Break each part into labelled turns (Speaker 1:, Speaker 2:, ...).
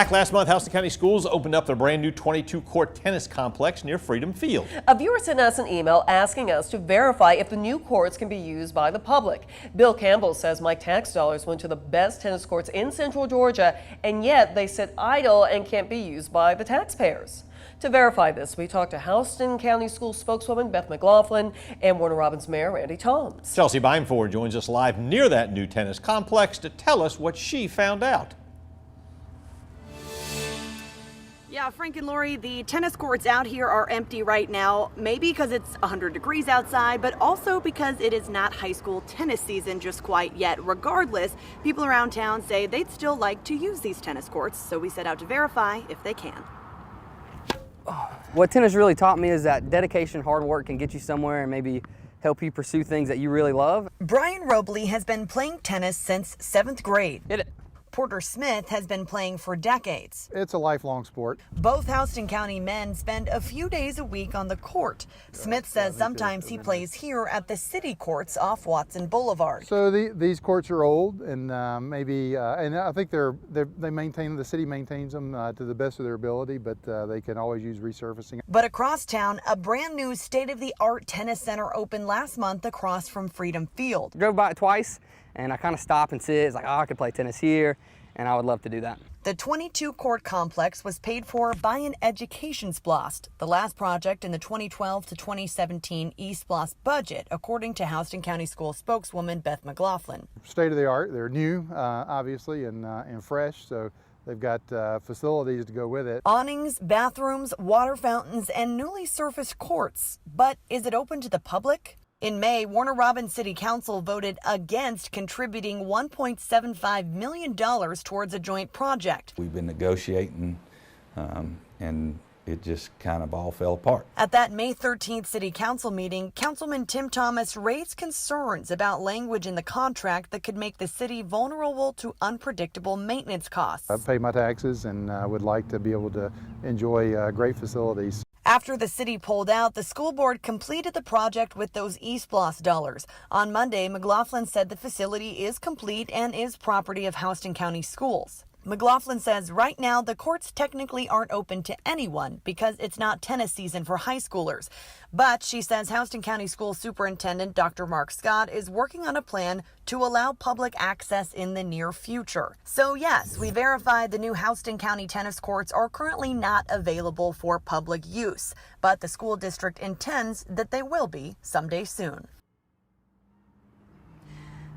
Speaker 1: Back last month, Houston County Schools opened up their brand new 22-court tennis complex near Freedom Field.
Speaker 2: A viewer sent us an email asking us to verify if the new courts can be used by the public. Bill Campbell says my tax dollars went to the best tennis courts in Central Georgia, and yet they sit idle and can't be used by the taxpayers. To verify this, we talked to Houston County School spokeswoman Beth McLaughlin and Warner Robins Mayor Randy Toms.
Speaker 1: Chelsea Bimeford joins us live near that new tennis complex to tell us what she found out.
Speaker 3: Yeah, Frank and Lori, the tennis courts out here are empty right now, maybe because it's 100 degrees outside, but also because it is not high school tennis season just quite yet. Regardless, people around town say they'd still like to use these tennis courts, so we set out to verify if they can.
Speaker 4: What tennis really taught me is that dedication, hard work can get you somewhere and maybe help you pursue things that you really love.
Speaker 3: Brian Robley has been playing tennis since 7th grade. Porter Smith has been playing for decades.
Speaker 5: It's a lifelong sport.
Speaker 3: Both Houston County men spend a few days a week on the court. Smith says sometimes he plays here at the city courts off Watson Boulevard.
Speaker 5: So these courts are old, and and I think the city maintains them to the best of their ability, but they can always use resurfacing.
Speaker 3: But across town, a brand new state-of-the-art tennis center opened last month across from Freedom Field.
Speaker 4: Drove by it twice, and I kind of stop and sit. It's like, oh, I could play tennis here, and I would love to do that.
Speaker 3: The 22-court complex was paid for by an education splost, the last project in the 2012 to 2017 E-Splost budget, according to Houston County School spokeswoman Beth McLaughlin.
Speaker 5: State of the art. They're new, obviously, and fresh, so they've got facilities to go with it.
Speaker 3: Awnings, bathrooms, water fountains, and newly surfaced courts. But is it open to the public? In May, Warner Robins City Council voted against contributing $1.75 million towards a joint project.
Speaker 6: We've been negotiating, and it just kind of all fell apart.
Speaker 3: At that May 13th City Council meeting, Councilman Tim Thomas raised concerns about language in the contract that could make the city vulnerable to unpredictable maintenance costs.
Speaker 5: I pay my taxes and would like to be able to enjoy great facilities.
Speaker 3: After the city pulled out, the school board completed the project with those E-Splost dollars. On Monday, McLaughlin said the facility is complete and is property of Houston County Schools. McLaughlin says right now the courts technically aren't open to anyone because it's not tennis season for high schoolers. But she says Houston County School Superintendent Dr. Mark Scott is working on a plan to allow public access in the near future. So yes, we verified the new Houston County tennis courts are currently not available for public use, but the school district intends that they will be someday soon.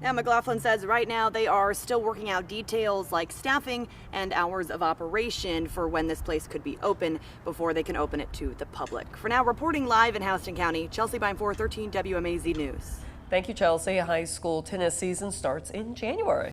Speaker 3: Now, McLaughlin says right now they are still working out details like staffing and hours of operation for when this place could be open before they can open it to the public. For now, reporting live in Houston County, Chelsea Bimeford, 13 WMAZ News.
Speaker 2: Thank you, Chelsea. High school tennis season starts in January.